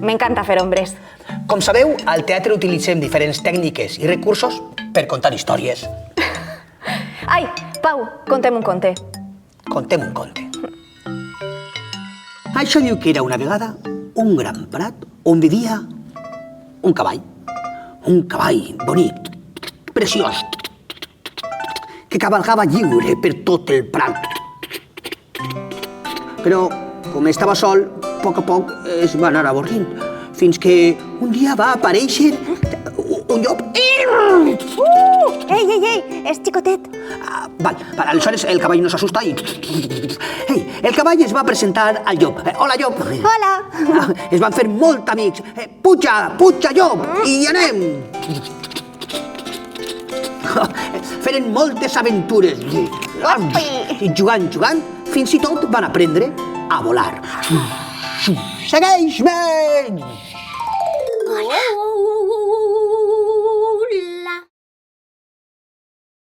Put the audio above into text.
M'encanta fer ombres. Com sabeu, al teatre utilitzem diferents tècniques i recursos per contar històries. Ai, Pau, contem un conte. Contem un conte. Això diu que era una vegada un gran prat on vivia un cavall. Un cavall bonic, preciós, que cavalgava lliure per tot el prat. Però, com estava sol, a poc es va anar avorrint, fins que un dia va aparèixer un llop. Ei, és xicotet. Aleshores el cavall no s'assusta i... el cavall es va presentar al llop. Hola, llop. Hola. Es van fer molt amics. Puja, llop, i anem. Feren moltes aventures. I jugant, fins i tot van aprendre a volar. Segueix-me!